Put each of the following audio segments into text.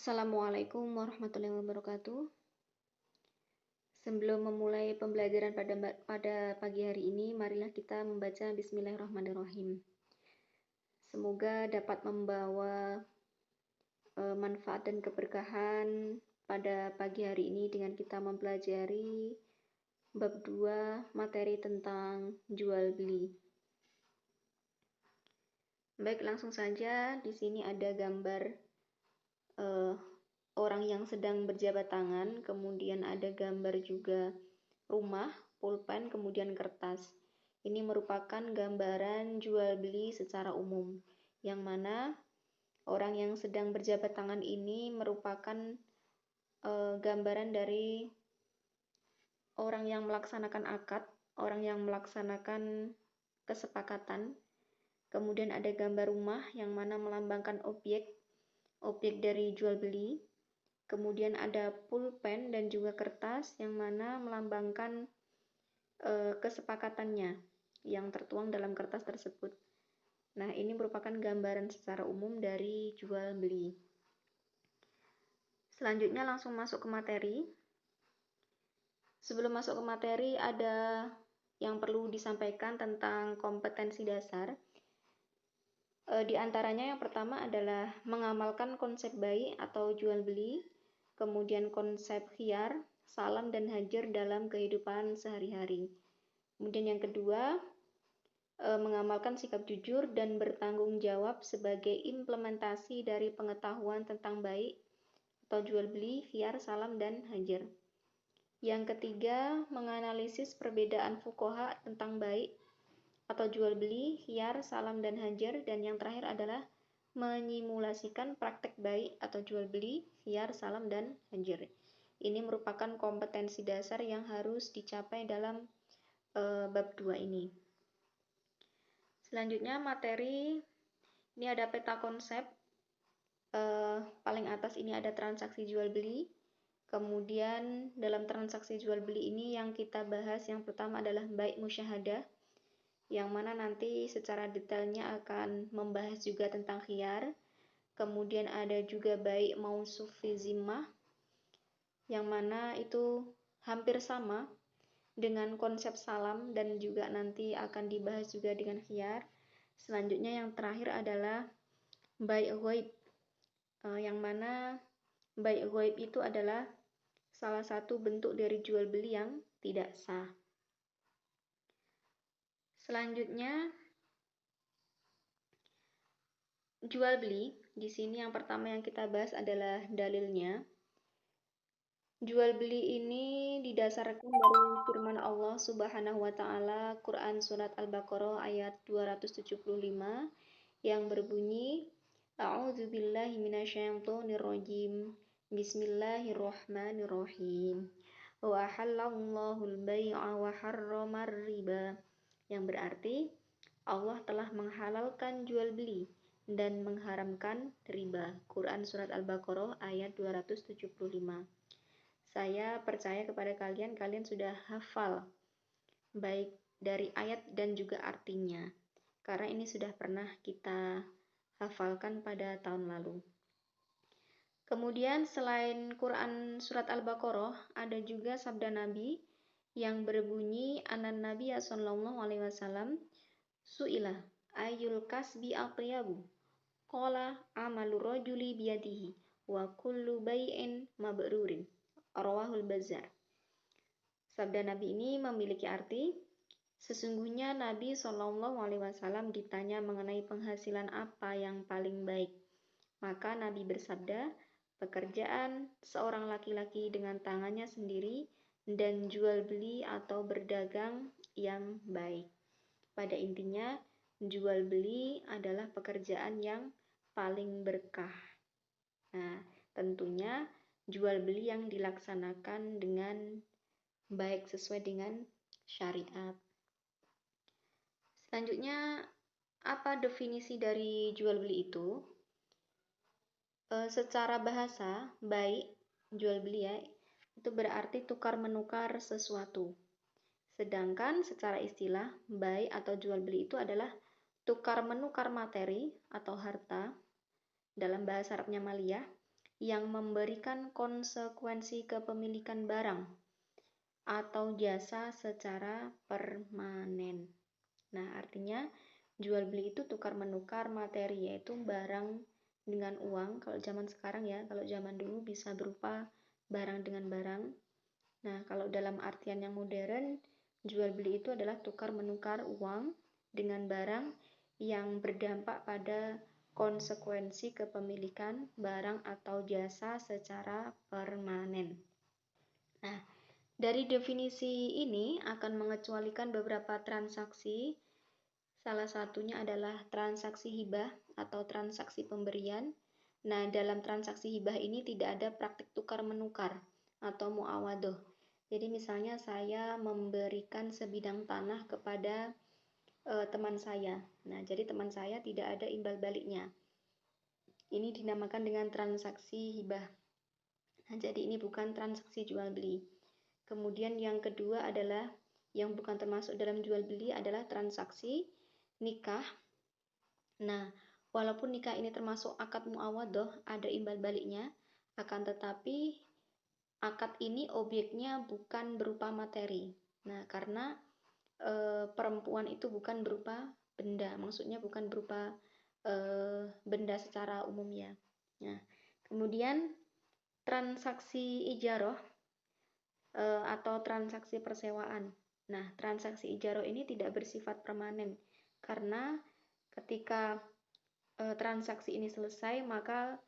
Assalamualaikum warahmatullahi wabarakatuh. Sebelum memulai pembelajaran pada pagi hari ini, marilah kita membaca Bismillahirrahmanirrahim. Semoga dapat membawa manfaat dan keberkahan pada pagi hari ini dengan kita mempelajari bab 2 materi tentang jual beli. Baik, langsung saja. Di sini ada gambar orang yang sedang berjabat tangan, kemudian ada gambar juga rumah, pulpen, kemudian kertas. Ini merupakan gambaran jual beli secara umum, yang mana orang yang sedang berjabat tangan ini merupakan gambaran dari orang yang melaksanakan akad, orang yang melaksanakan kesepakatan. Kemudian ada gambar rumah yang mana melambangkan objek dari jual beli. Kemudian ada pulpen dan juga kertas yang mana melambangkan kesepakatannya yang tertuang dalam kertas tersebut. Nah, ini merupakan gambaran secara umum dari jual beli. Selanjutnya langsung masuk ke materi. Sebelum masuk ke materi, ada yang perlu disampaikan tentang kompetensi dasar. Di antaranya yang pertama adalah mengamalkan konsep baik atau jual beli, kemudian konsep khiyar, salam, dan hajar dalam kehidupan sehari-hari. Kemudian yang kedua, mengamalkan sikap jujur dan bertanggung jawab sebagai implementasi dari pengetahuan tentang baik atau jual beli, khiyar, salam, dan hajar. Yang ketiga, menganalisis perbedaan fuqaha tentang baik atau jual beli, khiyar, salam, dan hajar. Dan yang terakhir adalah menyimulasikan praktek baik atau jual beli, khiyar, salam, dan hajar. Ini merupakan kompetensi dasar yang harus dicapai dalam bab 2 ini. Selanjutnya materi, ini ada peta konsep. Paling atas ini ada transaksi jual beli. Kemudian dalam transaksi jual beli ini yang kita bahas yang pertama adalah baik musyahadah, yang mana nanti secara detailnya akan membahas juga tentang khiyar. Kemudian ada juga baik mausuf fi zimmah, yang mana itu hampir sama dengan konsep salam dan juga nanti akan dibahas juga dengan khiyar. Selanjutnya yang terakhir adalah baik ghaib, yang mana baik ghaib itu adalah salah satu bentuk dari jual beli yang tidak sah. Selanjutnya jual beli. Di sini yang pertama yang kita bahas adalah dalilnya. Jual beli ini didasarkan dari firman Allah Subhanahu wa taala Quran surat Al-Baqarah ayat 275 yang berbunyi A'udzubillahi minasyaitonirrajim. Bismillahirrahmanirrahim. Wa ahallallahul bai'a wa harramar riba. Yang berarti Allah telah menghalalkan jual beli dan mengharamkan riba. Quran surat Al-Baqarah ayat 275. Saya percaya kepada kalian sudah hafal baik dari ayat dan juga artinya, karena ini sudah pernah kita hafalkan pada tahun lalu. Kemudian selain Quran surat Al-Baqarah, ada juga sabda Nabi yang berbunyi anan Nabi sallallahu alaihi wasallam su'ila ayyul kasbi atyabu qala amalu rajuli biyadihi wa kullu bai'in mabrurin. Rawahul Bazzar. Sabda Nabi ini memiliki arti, sesungguhnya Nabi Shallallahu Alaihi Wasallam ditanya mengenai penghasilan apa yang paling baik. Maka Nabi bersabda, pekerjaan seorang laki-laki dengan tangannya sendiri dan jual beli atau berdagang yang baik. Pada intinya, jual beli adalah pekerjaan yang paling berkah. Nah, tentunya jual beli yang dilaksanakan dengan baik sesuai dengan syariat. Selanjutnya, apa definisi dari jual beli itu? Secara bahasa, baik jual beli ya, itu berarti tukar menukar sesuatu. Sedangkan secara istilah, baik atau jual beli itu adalah tukar menukar materi atau harta dalam bahasa Arabnya maliyah yang memberikan konsekuensi kepemilikan barang atau jasa secara permanen. Nah, artinya jual beli itu tukar menukar materi, yaitu barang dengan uang. Kalau zaman sekarang ya, kalau zaman dulu bisa berupa barang dengan barang. Nah, kalau dalam artian yang modern, jual beli itu adalah tukar menukar uang dengan barang yang berdampak pada konsekuensi kepemilikan barang atau jasa secara permanen. Nah, dari definisi ini akan mengecualikan beberapa transaksi. Salah satunya adalah transaksi hibah atau transaksi pemberian. Nah, dalam transaksi hibah ini tidak ada praktik tukar menukar atau muawadoh. Jadi misalnya saya memberikan sebidang tanah kepada teman saya. Nah, jadi teman saya tidak ada imbal baliknya. Ini dinamakan dengan transaksi hibah. Nah, jadi ini bukan transaksi jual beli. Kemudian yang kedua adalah yang bukan termasuk dalam jual beli adalah transaksi nikah. Nah, walaupun nikah ini termasuk akad muawadoh, ada imbal baliknya, akan tetapi akad ini objeknya bukan berupa materi. Nah, karena perempuan itu bukan berupa benda, maksudnya bukan berupa benda secara umum ya. Nah, kemudian transaksi ijaroh atau transaksi persewaan. Nah, transaksi ijaroh ini tidak bersifat permanen karena ketika transaksi ini selesai, maka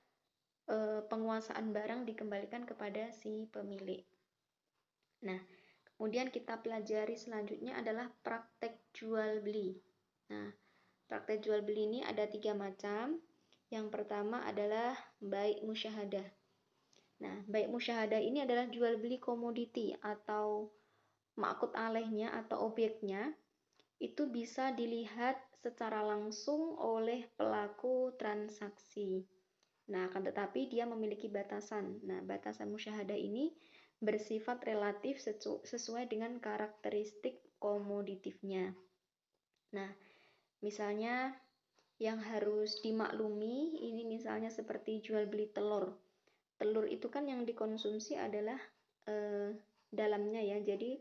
penguasaan barang dikembalikan kepada si pemilik. Nah, kemudian kita pelajari selanjutnya adalah praktek jual beli. Nah, praktek jual beli ini ada 3 macam. Yang pertama adalah bai' musyahadah. Nah, bai' musyahadah ini adalah jual beli komoditi atau ma'qud alaihnya atau objeknya itu bisa dilihat secara langsung oleh pelaku transaksi. Nah, akan tetapi dia memiliki batasan. Nah, batasan musyahadah ini bersifat relatif sesuai dengan karakteristik komoditifnya. Nah, misalnya yang harus dimaklumi ini misalnya seperti jual beli telur. Telur itu kan yang dikonsumsi adalah dalamnya ya. Jadi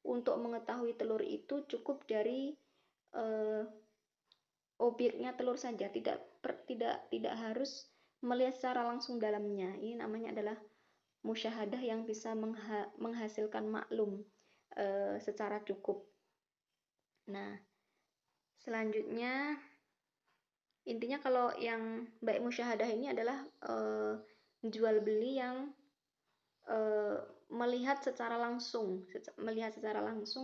untuk mengetahui telur itu cukup dari objeknya telur saja, tidak harus melihat secara langsung dalamnya. Ini namanya adalah musyahadah yang bisa menghasilkan maklum secara cukup. Nah, selanjutnya intinya kalau yang bai' musyahadah ini adalah jual beli yang melihat secara langsung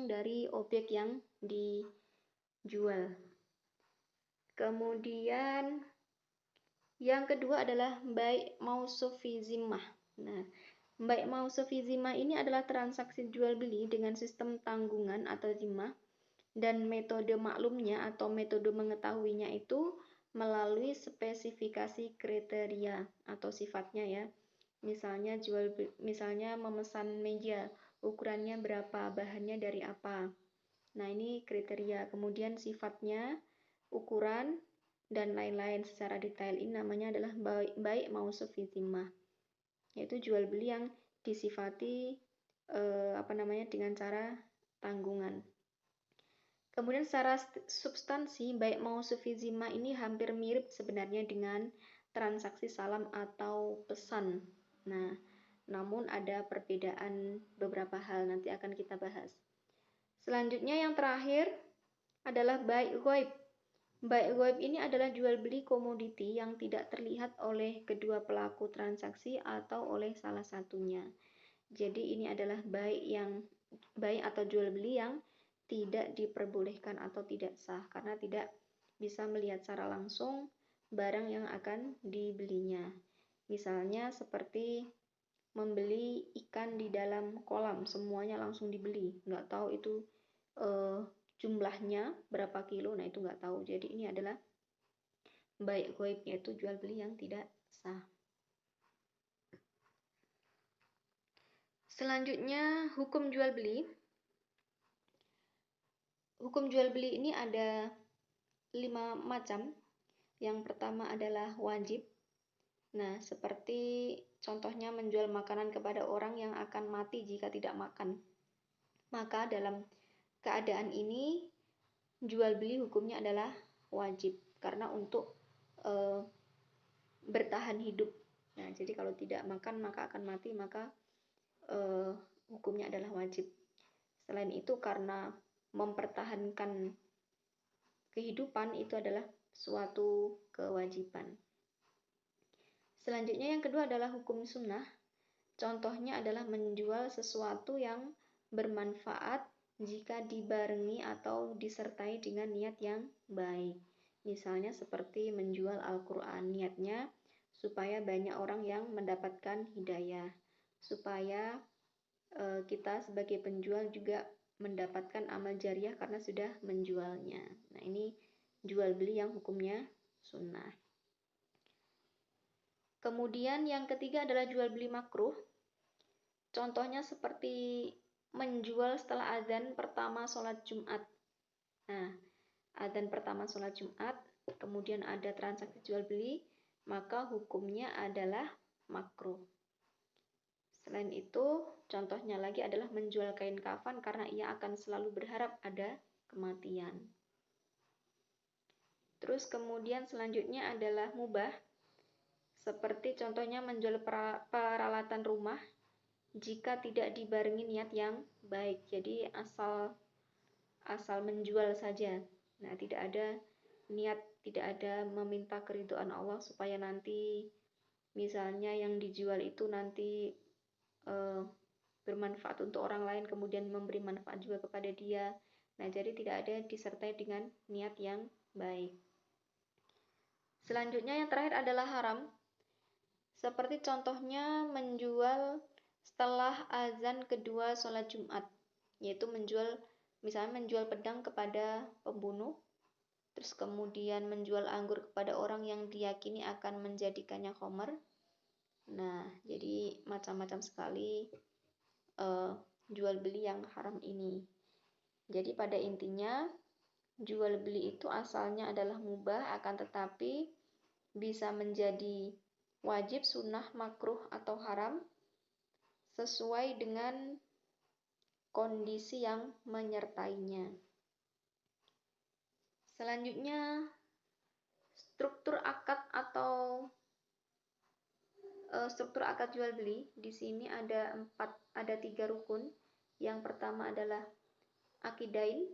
dari objek yang dijual. Kemudian yang kedua adalah bai' mausuf fi zimmah. Nah, bai' mausuf fi zimmah ini adalah transaksi jual beli dengan sistem tanggungan atau zimmah dan metode maklumnya atau metode mengetahuinya itu melalui spesifikasi kriteria atau sifatnya ya. Misalnya memesan meja, ukurannya berapa, bahannya dari apa. Nah, ini kriteria. Kemudian sifatnya, ukuran, dan lain-lain secara detail. Ini namanya adalah bai' mausuf fi zimmah. Yaitu jual beli yang disifati dengan cara tanggungan. Kemudian secara substansi, bai' mausuf fi zimmah ini hampir mirip sebenarnya dengan transaksi salam atau pesan. Nah, namun ada perbedaan beberapa hal, nanti akan kita bahas. Selanjutnya yang terakhir adalah bai' ghaib. Bai' ghaib ini adalah jual beli komoditi yang tidak terlihat oleh kedua pelaku transaksi atau oleh salah satunya. Jadi ini adalah bai' atau jual beli yang tidak diperbolehkan atau tidak sah karena tidak bisa melihat secara langsung barang yang akan dibelinya. Misalnya seperti membeli ikan di dalam kolam, semuanya langsung dibeli, nggak tahu itu jumlahnya berapa kilo, nah itu nggak tahu. Jadi ini adalah bai' ghaib, yaitu jual beli yang tidak sah. Selanjutnya hukum jual beli. Hukum jual beli ini ada 5 macam. Yang pertama adalah wajib. Nah, seperti contohnya menjual makanan kepada orang yang akan mati jika tidak makan. Maka dalam keadaan ini jual beli hukumnya adalah wajib karena untuk bertahan hidup. Nah, jadi kalau tidak makan maka akan mati, maka hukumnya adalah wajib. Selain itu karena mempertahankan kehidupan itu adalah suatu kewajiban. Selanjutnya yang kedua adalah hukum sunnah. Contohnya adalah menjual sesuatu yang bermanfaat jika dibarengi atau disertai dengan niat yang baik. Misalnya seperti menjual Al-Quran, niatnya supaya banyak orang yang mendapatkan hidayah, supaya kita sebagai penjual juga mendapatkan amal jariah karena sudah menjualnya. Nah, ini jual beli yang hukumnya sunnah. Kemudian yang ketiga adalah jual beli makruh. Contohnya seperti menjual setelah azan pertama sholat Jumat. Nah, azan pertama sholat Jumat, kemudian ada transaksi jual beli, maka hukumnya adalah makruh. Selain itu, contohnya lagi adalah menjual kain kafan karena ia akan selalu berharap ada kematian. Terus kemudian selanjutnya adalah mubah. Seperti contohnya menjual peralatan rumah jika tidak dibarengi niat yang baik. Jadi asal menjual saja. Nah, tidak ada niat, tidak ada meminta keridhaan Allah supaya nanti misalnya yang dijual itu nanti bermanfaat untuk orang lain, kemudian memberi manfaat juga kepada dia. Nah, jadi tidak ada disertai dengan niat yang baik. Selanjutnya yang terakhir adalah haram. Seperti contohnya menjual setelah azan kedua sholat Jumat, yaitu misalnya menjual pedang kepada pembunuh, terus kemudian menjual anggur kepada orang yang diyakini akan menjadikannya khamar. Nah, jadi macam-macam sekali jual beli yang haram ini. Jadi pada intinya jual beli itu asalnya adalah mubah, akan tetapi bisa menjadi wajib, sunnah, makruh, atau haram sesuai dengan kondisi yang menyertainya. Selanjutnya struktur akad atau struktur akad jual beli. Di sini ada 3 rukun. Yang pertama adalah akidain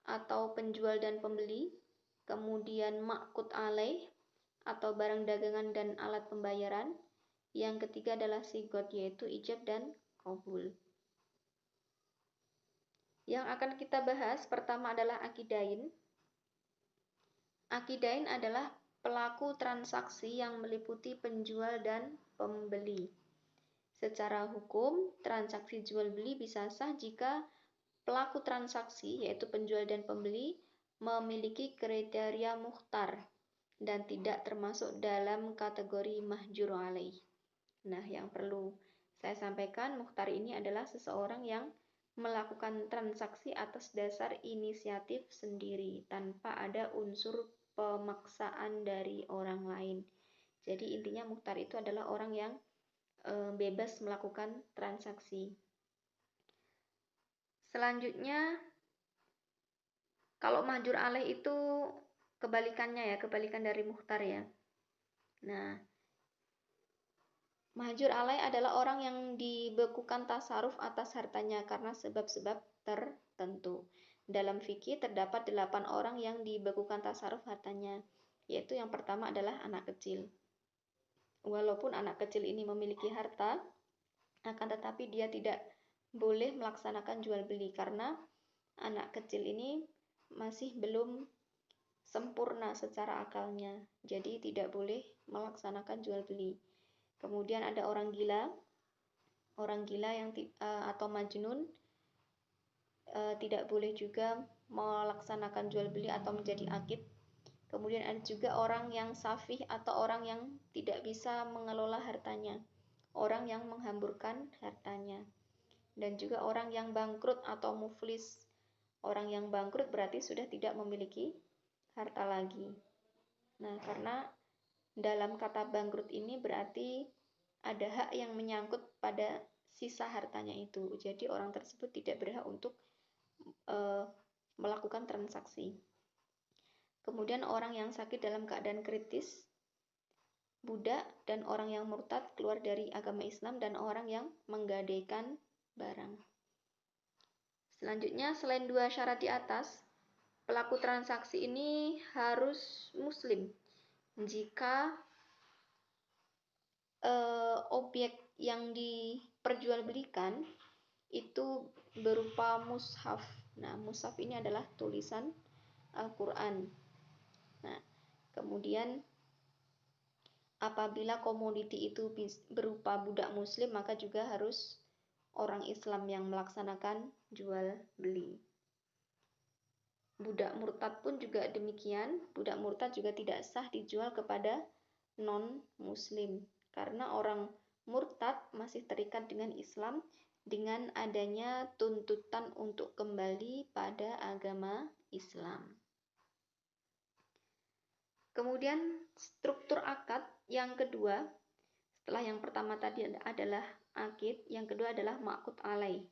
atau penjual dan pembeli, kemudian ma'qud alaih atau barang dagangan dan alat pembayaran. Yang ketiga adalah sigot, yaitu ijab dan qabul. Yang akan kita bahas pertama adalah akidain. Akidain adalah pelaku transaksi yang meliputi penjual dan pembeli. Secara hukum, transaksi jual beli bisa sah jika pelaku transaksi, yaitu penjual dan pembeli, memiliki kriteria mukhtar dan tidak termasuk dalam kategori mahjur alaih. Nah, yang perlu saya sampaikan, mukhtar ini adalah seseorang yang melakukan transaksi atas dasar inisiatif sendiri tanpa ada unsur pemaksaan dari orang lain. Jadi intinya mukhtar itu adalah orang yang bebas melakukan transaksi. Selanjutnya, kalau mahjur alaih itu kebalikannya ya, kebalikan dari mukhtar ya. Nah, mahjur alaih adalah orang yang dibekukan tasarruf atas hartanya karena sebab-sebab tertentu. Dalam fikih terdapat 8 orang yang dibekukan tasarruf hartanya, yaitu yang pertama adalah anak kecil. Walaupun anak kecil ini memiliki harta, akan tetapi dia tidak boleh melaksanakan jual beli karena anak kecil ini masih belum sempurna secara akalnya, jadi tidak boleh melaksanakan jual beli. Kemudian ada orang gila yang atau majnun, tidak boleh juga melaksanakan jual beli atau menjadi akid. Kemudian ada juga orang yang safih atau orang yang tidak bisa mengelola hartanya, orang yang menghamburkan hartanya. Dan juga orang yang bangkrut atau muflis. Orang yang bangkrut berarti sudah tidak memiliki harta lagi. Nah, karena dalam kata bangkrut ini berarti ada hak yang menyangkut pada sisa hartanya itu. Jadi orang tersebut tidak berhak untuk melakukan transaksi. Kemudian orang yang sakit dalam keadaan kritis, budak, dan orang yang murtad keluar dari agama Islam, dan orang yang menggadaikan barang. Selanjutnya, selain dua syarat di atas, pelaku transaksi ini harus muslim. Jika objek yang diperjualbelikan itu berupa mushaf. Nah, mushaf ini adalah tulisan Al-Quran. Nah, kemudian apabila komoditi itu berupa budak muslim, maka juga harus orang Islam yang melaksanakan jual beli. Budak murtad pun juga demikian. Budak murtad juga tidak sah dijual kepada non-muslim, karena orang murtad masih terikat dengan Islam dengan adanya tuntutan untuk kembali pada agama Islam. Kemudian struktur akad yang kedua, setelah yang pertama tadi adalah akid, yang kedua adalah ma'qud alaih.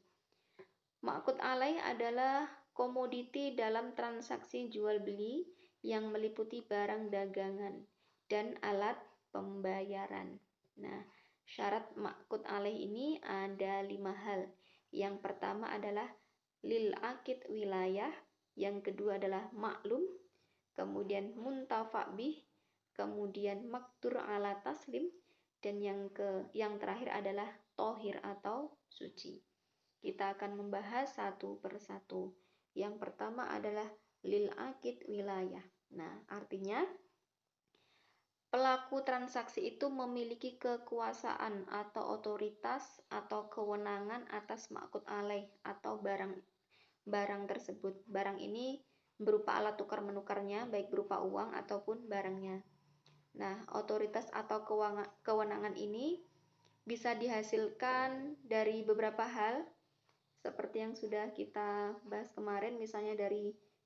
Ma'qud alaih adalah komoditi dalam transaksi jual beli yang meliputi barang dagangan dan alat pembayaran. Nah, syarat ma'qud alaih ini ada 5 hal. Yang pertama adalah lil akid wilayah, yang kedua adalah maklum, kemudian muntafa' bih, kemudian makdur ala taslim, dan yang terakhir adalah tohir atau suci. Kita akan membahas satu persatu. Yang pertama adalah lil akid wilayah. Nah, artinya pelaku transaksi itu memiliki kekuasaan atau otoritas atau kewenangan atas ma'qud alaih atau barang tersebut. Barang ini berupa alat tukar menukarnya, baik berupa uang ataupun barangnya. Nah, otoritas atau kewenangan ini bisa dihasilkan dari beberapa hal, seperti yang sudah kita bahas kemarin, misalnya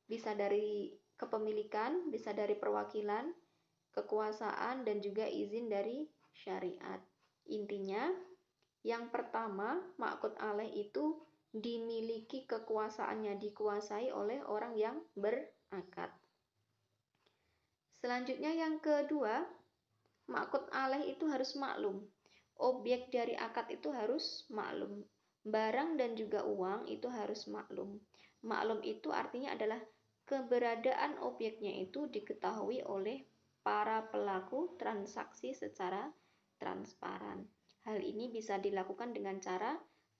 bisa dari kepemilikan, bisa dari perwakilan, kekuasaan, dan juga izin dari syariat. Intinya, yang pertama, ma'qud alaih itu dimiliki kekuasaannya, dikuasai oleh orang yang berakad. Selanjutnya yang kedua, ma'qud alaih itu harus maklum. Objek dari akad itu harus maklum. Barang dan juga uang itu harus maklum. Maklum itu artinya adalah keberadaan objeknya itu diketahui oleh para pelaku transaksi secara transparan. Hal ini bisa dilakukan dengan cara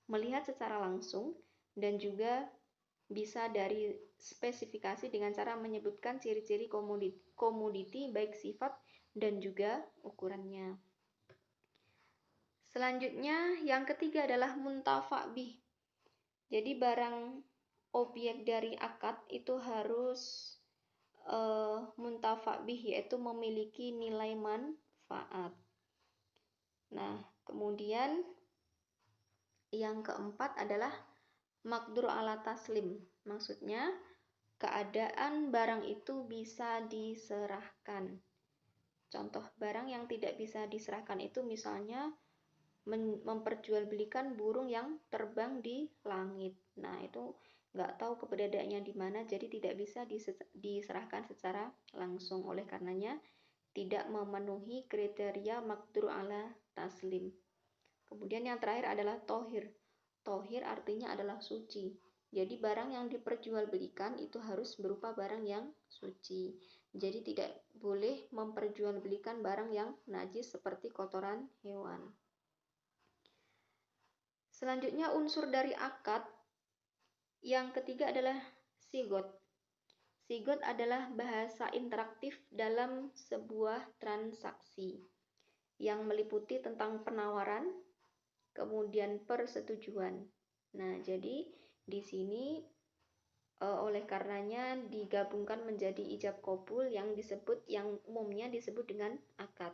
melihat secara langsung dan juga bisa dari spesifikasi dengan cara menyebutkan ciri-ciri komoditi baik sifat dan juga ukurannya. Selanjutnya yang ketiga adalah muntafa' bih. Jadi barang objek dari akad itu harus muntafa' bih, yaitu memiliki nilai manfaat. Nah, kemudian yang keempat adalah makdur ala taslim. Maksudnya keadaan barang itu bisa diserahkan. Contoh barang yang tidak bisa diserahkan itu misalnya memperjualbelikan burung yang terbang di langit. Nah, itu nggak tahu keberadaannya di mana, jadi tidak bisa diserahkan secara langsung. Oleh karenanya, tidak memenuhi kriteria makdur ala taslim. Kemudian yang terakhir adalah tohir. Tohir artinya adalah suci. Jadi barang yang diperjualbelikan itu harus berupa barang yang suci. Jadi tidak boleh memperjualbelikan barang yang najis seperti kotoran hewan. Selanjutnya unsur dari akad yang ketiga adalah sigot. Sigot adalah bahasa interaktif dalam sebuah transaksi yang meliputi tentang penawaran, kemudian persetujuan. Nah, jadi di sini oleh karenanya digabungkan menjadi ijab qabul yang umumnya disebut dengan akad.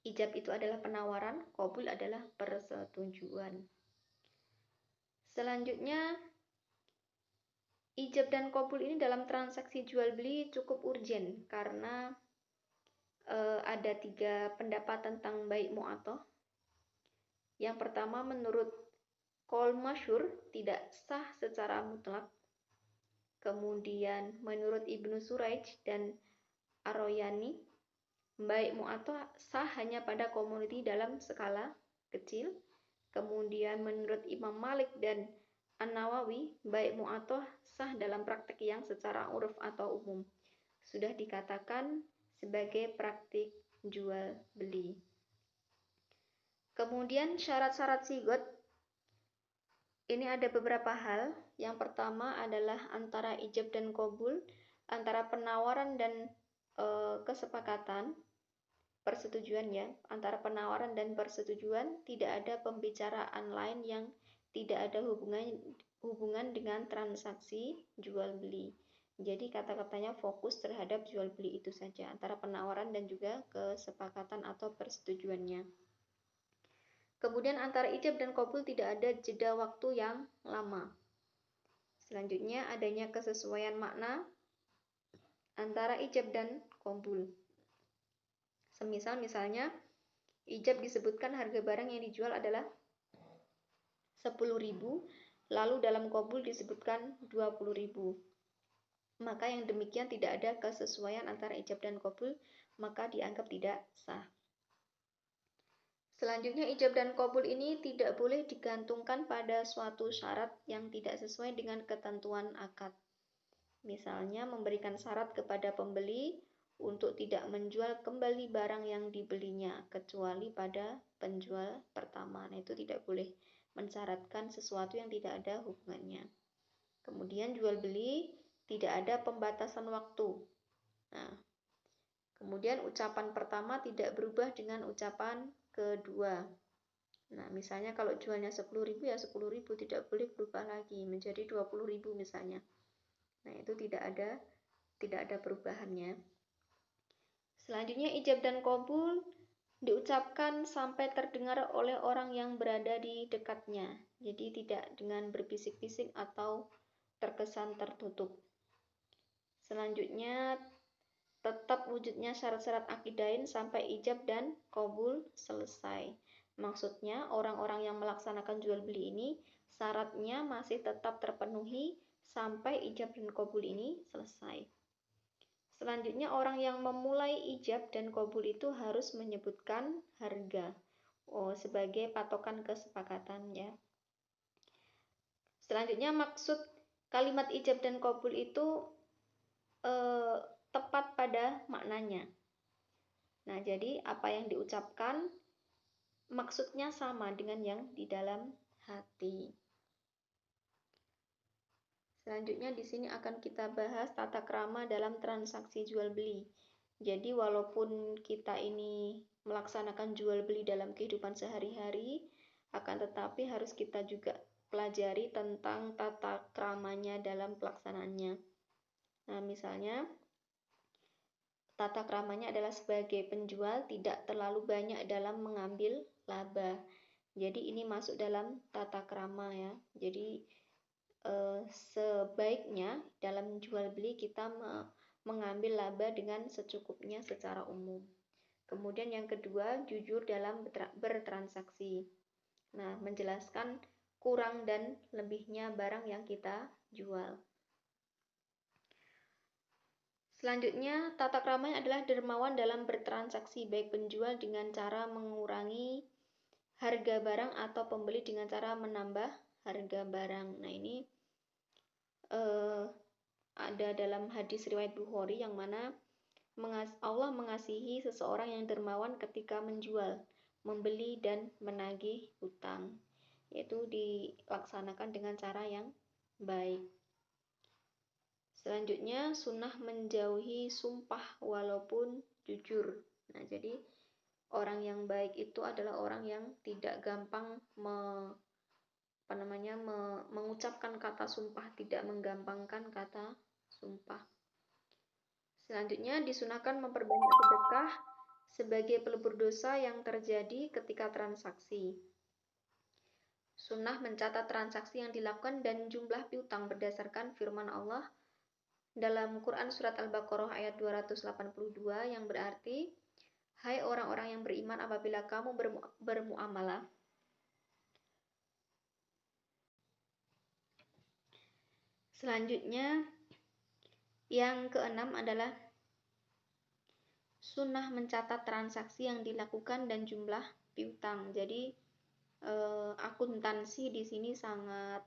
Ijab itu adalah penawaran, qabul adalah persetujuan. Selanjutnya, ijab dan qabul ini dalam transaksi jual beli cukup urgen karena ada 3 pendapat tentang bai mu'atoh. Yang pertama, menurut qaul masyhur tidak sah secara mutlak. Kemudian menurut Ibnu Suraij dan Ar-Royani, bai mu'atoh sah hanya pada komoditi dalam skala kecil. Kemudian menurut Imam Malik dan An-Nawawi, bai mu'atoh sah dalam praktik yang secara uruf atau umum sudah dikatakan sebagai praktik jual beli. Kemudian syarat-syarat sigot ini ada beberapa hal. Yang pertama adalah antara ijab dan qabul, antara penawaran dan kesepakatan, persetujuan ya, antara penawaran dan persetujuan tidak ada pembicaraan lain yang tidak ada hubungan dengan transaksi jual beli. Jadi kata-katanya fokus terhadap jual beli itu saja, antara penawaran dan juga kesepakatan atau persetujuannya. Kemudian antara ijab dan qabul tidak ada jeda waktu yang lama. Selanjutnya adanya kesesuaian makna antara ijab dan qabul. Misalnya ijab disebutkan harga barang yang dijual adalah 10.000, lalu dalam qabul disebutkan 20.000. Maka yang demikian tidak ada kesesuaian antara ijab dan qabul, maka dianggap tidak sah. Selanjutnya, ijab dan qabul ini tidak boleh digantungkan pada suatu syarat yang tidak sesuai dengan ketentuan akad. Misalnya, memberikan syarat kepada pembeli untuk tidak menjual kembali barang yang dibelinya, kecuali pada penjual pertama. Nah, itu tidak boleh mensyaratkan sesuatu yang tidak ada hubungannya. Kemudian, jual beli tidak ada pembatasan waktu. Nah, kemudian ucapan pertama tidak berubah dengan ucapan kedua. Nah, misalnya kalau jualnya 10.000 ya 10.000, tidak boleh berubah lagi menjadi 20.000 misalnya. Nah, itu tidak ada perubahannya. Selanjutnya ijab dan qabul diucapkan sampai terdengar oleh orang yang berada di dekatnya. Jadi tidak dengan berbisik-bisik atau terkesan tertutup. Selanjutnya tetap wujudnya syarat-syarat akidain sampai ijab dan qabul selesai. Maksudnya orang-orang yang melaksanakan jual beli ini syaratnya masih tetap terpenuhi sampai ijab dan qabul ini selesai. Selanjutnya orang yang memulai ijab dan qabul itu harus menyebutkan harga sebagai patokan kesepakatan ya. Selanjutnya maksud kalimat ijab dan qabul itu tepat pada maknanya. Nah, jadi apa yang diucapkan maksudnya sama dengan yang di dalam hati. Selanjutnya di sini akan kita bahas tata krama dalam transaksi jual beli. Jadi walaupun kita ini melaksanakan jual beli dalam kehidupan sehari-hari, akan tetapi harus kita juga pelajari tentang tata kramanya dalam pelaksanaannya. Nah, misalnya tata kramanya adalah sebagai penjual tidak terlalu banyak dalam mengambil laba. Jadi ini masuk dalam tata krama ya. Jadi sebaiknya dalam jual beli kita mengambil laba dengan secukupnya secara umum. Kemudian yang kedua, jujur dalam bertransaksi. Nah, menjelaskan kurang dan lebihnya barang yang kita jual. Selanjutnya, tata kramanya adalah dermawan dalam bertransaksi, baik penjual dengan cara mengurangi harga barang atau pembeli dengan cara menambah harga barang. Nah, ini ada dalam hadis riwayat Bukhari yang mana Allah mengasihi seseorang yang dermawan ketika menjual, membeli dan menagih hutang, yaitu dilaksanakan dengan cara yang baik. Selanjutnya, sunnah menjauhi sumpah walaupun jujur. Nah, jadi orang yang baik itu adalah orang yang tidak gampang mengucapkan kata sumpah, tidak menggampangkan kata sumpah. Selanjutnya, disunahkan memperbanyak sedekah sebagai pelebur dosa yang terjadi ketika transaksi. Sunnah mencatat transaksi yang dilakukan dan jumlah piutang berdasarkan firman Allah dalam Quran Surat Al-Baqarah ayat 282 yang berarti, Hai orang-orang yang beriman, apabila kamu bermuamalah. Selanjutnya, yang keenam adalah sunnah mencatat transaksi yang dilakukan dan jumlah piutang. Jadi akuntansi di sini sangat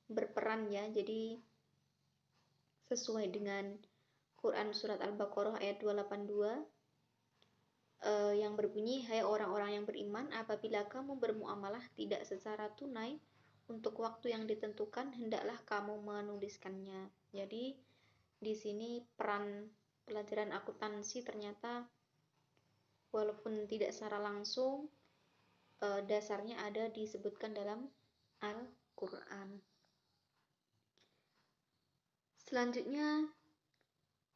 berperan ya. Jadi sesuai dengan Quran surat Al-Baqarah ayat 282 yang berbunyi, hai orang-orang yang beriman, apabila kamu bermuamalah tidak secara tunai untuk waktu yang ditentukan, hendaklah kamu menuliskannya. Jadi di sini peran pelajaran akuntansi ternyata walaupun tidak secara langsung dasarnya ada disebutkan dalam Al-Quran. Selanjutnya,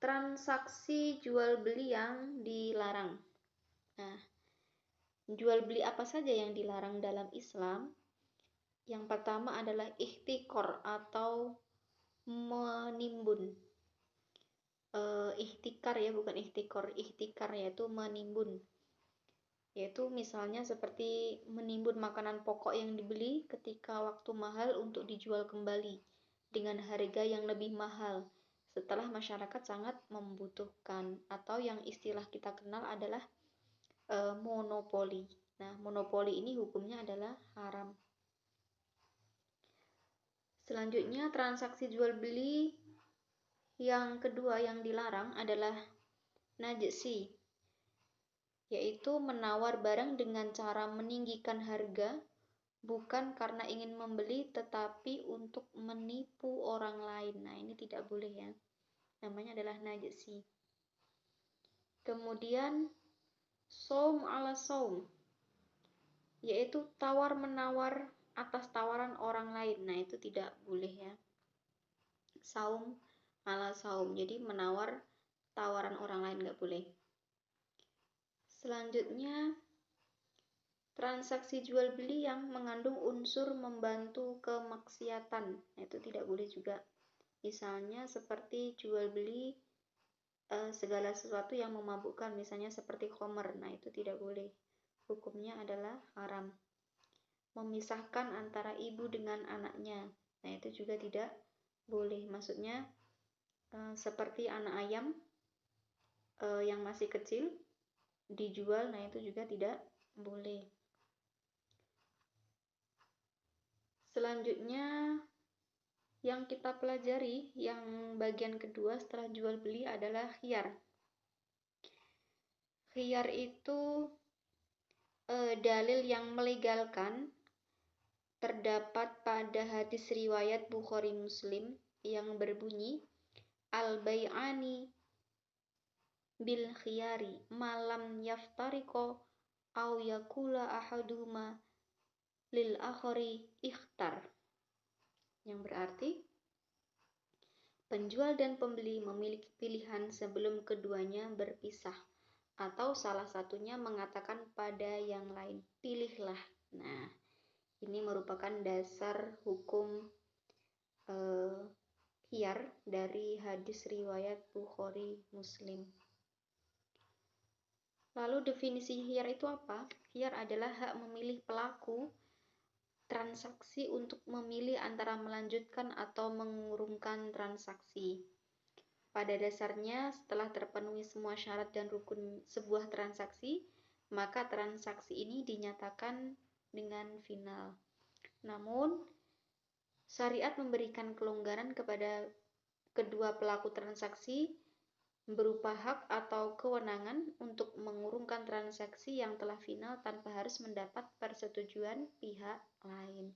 transaksi jual beli yang dilarang. Nah, jual beli apa saja yang dilarang dalam Islam? Yang pertama adalah ihtikor atau menimbun. Ihtikar ya, bukan ihtikor. Ihtikar yaitu menimbun. Yaitu misalnya seperti menimbun makanan pokok yang dibeli ketika waktu mahal untuk dijual kembali dengan harga yang lebih mahal setelah masyarakat sangat membutuhkan, atau yang istilah kita kenal adalah monopoli. Nah, monopoli ini hukumnya adalah haram. Selanjutnya, transaksi jual beli yang kedua yang dilarang adalah najsi, yaitu menawar barang dengan cara meninggikan harga bukan karena ingin membeli tetapi untuk menipu orang lain. Nah, ini tidak boleh ya. Namanya adalah najsi. Kemudian saum ala saum, yaitu tawar-menawar atas tawaran orang lain. Nah, itu tidak boleh ya. Saum ala saum, jadi menawar tawaran orang lain nggak boleh. Selanjutnya, transaksi jual beli yang mengandung unsur membantu kemaksiatan. Nah, itu tidak boleh juga. Misalnya seperti jual beli segala sesuatu yang memabukkan, misalnya seperti khamr. Nah, itu tidak boleh. Hukumnya adalah haram. Memisahkan antara ibu dengan anaknya. Nah, itu juga tidak boleh. Maksudnya seperti anak ayam yang masih kecil dijual, nah itu juga tidak boleh. Selanjutnya yang kita pelajari, yang bagian kedua setelah jual beli adalah khiyar. Khiyar itu dalil yang melegalkan terdapat pada hadis riwayat Bukhari Muslim yang berbunyi, al-bai'ani bil khiyari malam yaftariqo au yakula ahaduma lil akhari ikhtar, yang berarti penjual dan pembeli memiliki pilihan sebelum keduanya berpisah, atau salah satunya mengatakan pada yang lain, pilihlah. Nah, ini merupakan dasar hukum khiyar dari hadis riwayat Bukhari Muslim. Lalu definisi khiyar itu apa? Khiyar adalah hak memilih pelaku transaksi untuk memilih antara melanjutkan atau mengurungkan transaksi. Pada dasarnya, setelah terpenuhi semua syarat dan rukun sebuah transaksi, maka transaksi ini dinyatakan dengan final. Namun, syariat memberikan kelonggaran kepada kedua pelaku transaksi berupa hak atau kewenangan untuk mengurungkan transaksi yang telah final tanpa harus mendapat persetujuan pihak lain.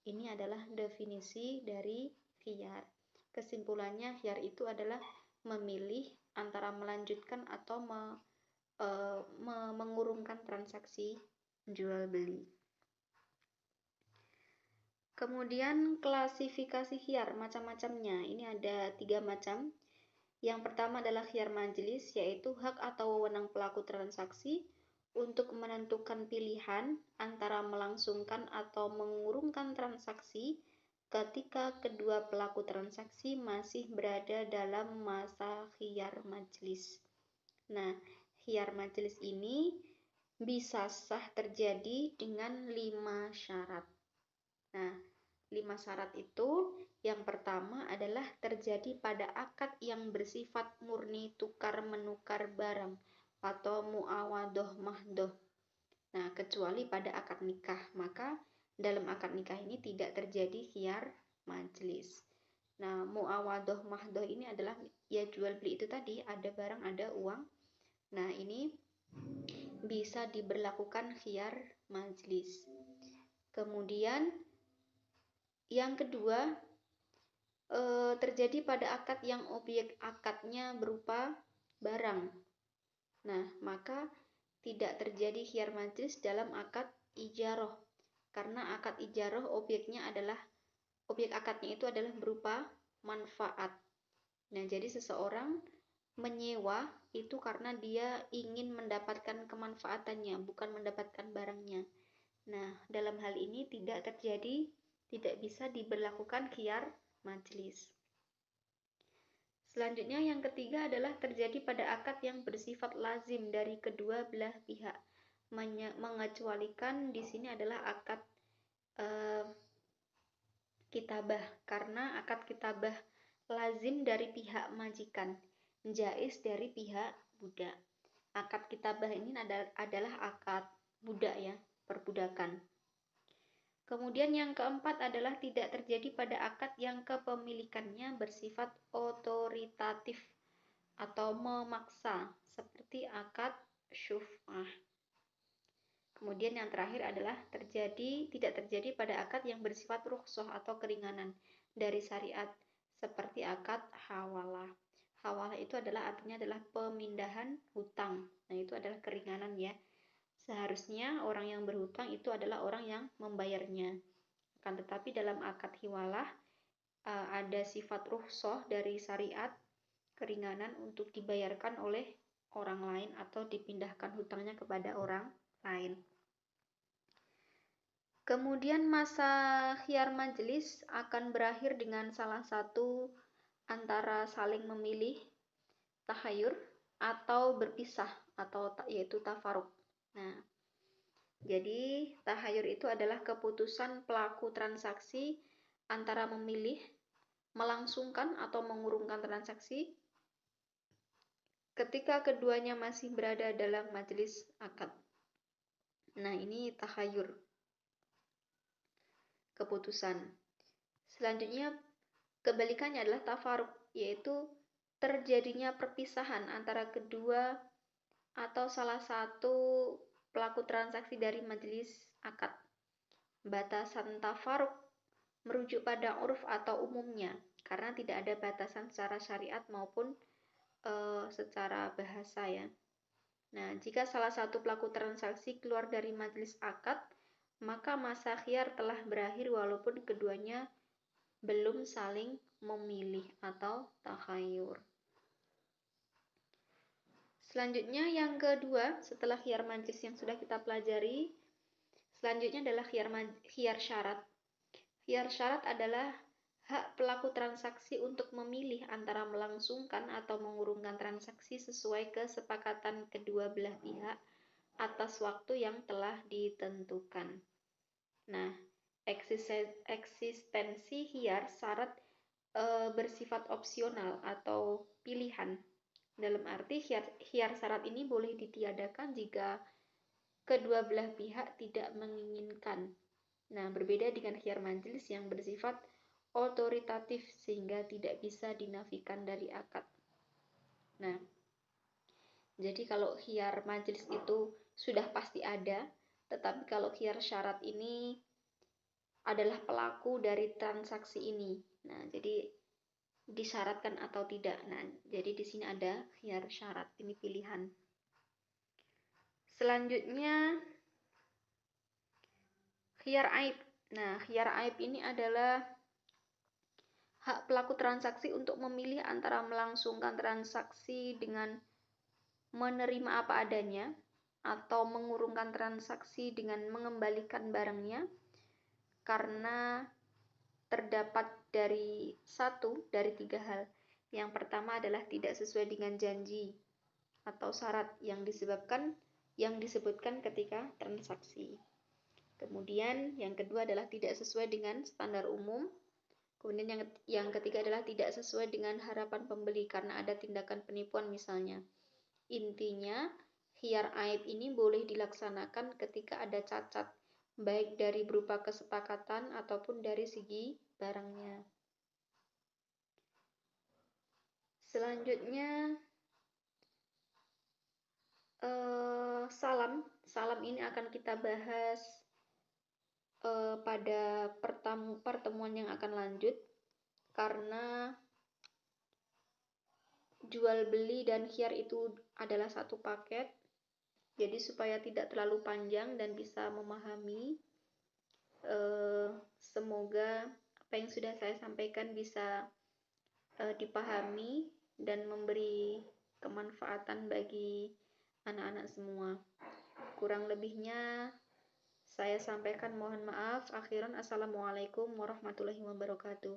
Ini adalah definisi dari khiyar. Kesimpulannya, khiyar itu adalah memilih antara melanjutkan atau mengurungkan transaksi jual beli. Kemudian klasifikasi khiyar macam-macamnya. Ini ada 3 macam. Yang pertama adalah khiyar majelis, yaitu hak atau wewenang pelaku transaksi untuk menentukan pilihan antara melangsungkan atau mengurungkan transaksi ketika kedua pelaku transaksi masih berada dalam masa khiyar majelis. Nah, khiyar majelis ini bisa sah terjadi dengan 5 syarat. Nah, 5 syarat itu yang pertama adalah terjadi pada akad yang bersifat murni tukar-menukar barang atau muawadoh mahdoh. Nah, kecuali pada akad nikah, maka dalam akad nikah ini tidak terjadi khiyar majelis. Nah, muawadoh mahdoh ini adalah ya jual beli itu tadi, ada barang, ada uang. Nah, ini bisa diberlakukan khiyar majelis. Kemudian yang kedua, terjadi pada akad yang objek akadnya berupa barang. Nah, maka tidak terjadi khiyar majelis dalam akad ijaroh, karena akad ijaroh objek akadnya itu adalah berupa manfaat. Nah, jadi seseorang menyewa itu karena dia ingin mendapatkan kemanfaatannya, bukan mendapatkan barangnya. Nah, dalam hal ini tidak bisa diberlakukan khiyar majelis. Selanjutnya yang ketiga adalah terjadi pada akad yang bersifat lazim dari kedua belah pihak. Mengecualikan di sini adalah akad kitabah, karena akad kitabah lazim dari pihak majikan, jaiz dari pihak budak. Akad kitabah ini adalah akad budak ya, perbudakan. Kemudian yang keempat adalah tidak terjadi pada akad yang kepemilikannya bersifat otoritatif atau memaksa, seperti akad syuf'ah. Kemudian yang terakhir adalah tidak terjadi pada akad yang bersifat rukhsah atau keringanan dari syariat, seperti akad hawalah. Hawalah itu artinya adalah pemindahan hutang. Nah, itu adalah keringanan ya. Seharusnya orang yang berhutang itu adalah orang yang membayarnya. Akan tetapi dalam akad hiwalah ada sifat rukhsah dari syariat, keringanan untuk dibayarkan oleh orang lain atau dipindahkan hutangnya kepada orang lain. Kemudian masa khiyar majelis akan berakhir dengan salah satu antara saling memilih, tahayur, atau berpisah, yaitu tafaruk. Nah, jadi tahayur itu adalah keputusan pelaku transaksi antara memilih, melangsungkan atau mengurungkan transaksi ketika keduanya masih berada dalam majelis akad. Nah, ini tahayur, keputusan. Selanjutnya kebalikannya adalah tafaruk, yaitu terjadinya perpisahan antara kedua atau salah satu pelaku transaksi dari majelis akad. Batasan tafaruk merujuk pada uruf atau umumnya, karena tidak ada batasan secara syariat maupun secara bahasa ya. Nah, jika salah satu pelaku transaksi keluar dari majelis akad, maka masa khiyar telah berakhir walaupun keduanya belum saling memilih atau takhayur. Selanjutnya yang kedua, setelah khiyar majelis yang sudah kita pelajari, selanjutnya adalah khiyar syarat. Khiyar syarat adalah hak pelaku transaksi untuk memilih antara melangsungkan atau mengurungkan transaksi sesuai kesepakatan kedua belah pihak atas waktu yang telah ditentukan. Nah, eksistensi khiyar syarat bersifat opsional atau pilihan. Dalam arti khiyar syarat ini boleh ditiadakan jika kedua belah pihak tidak menginginkan. Nah, berbeda dengan khiyar majelis yang bersifat otoritatif sehingga tidak bisa dinafikan dari akad. Nah, jadi kalau khiyar majelis itu sudah pasti ada, tetapi kalau khiyar syarat ini adalah pelaku dari transaksi ini. Nah, jadi disyaratkan atau tidak. Nah, jadi di sini ada khiyar syarat, ini pilihan. Selanjutnya khiyar aib. Nah, khiyar aib ini adalah hak pelaku transaksi untuk memilih antara melangsungkan transaksi dengan menerima apa adanya atau mengurungkan transaksi dengan mengembalikan barangnya karena terdapat dari 3 hal. Yang pertama adalah tidak sesuai dengan janji. atau syarat yang disebutkan ketika transaksi. Kemudian yang kedua adalah tidak sesuai dengan standar umum. Kemudian yang ketiga adalah tidak sesuai dengan harapan pembeli karena ada tindakan penipuan misalnya. Intinya, khiyar aib ini boleh dilaksanakan ketika ada cacat, baik dari berupa kesepakatan ataupun dari segi barangnya. Selanjutnya, salam ini akan kita bahas pada pertemuan yang akan lanjut, karena jual beli dan khiyar itu adalah satu paket. Jadi supaya tidak terlalu panjang dan bisa memahami, semoga apa yang sudah saya sampaikan bisa dipahami dan memberi kemanfaatan bagi anak-anak semua. Kurang lebihnya saya sampaikan mohon maaf. Akhiran, assalamualaikum warahmatullahi wabarakatuh.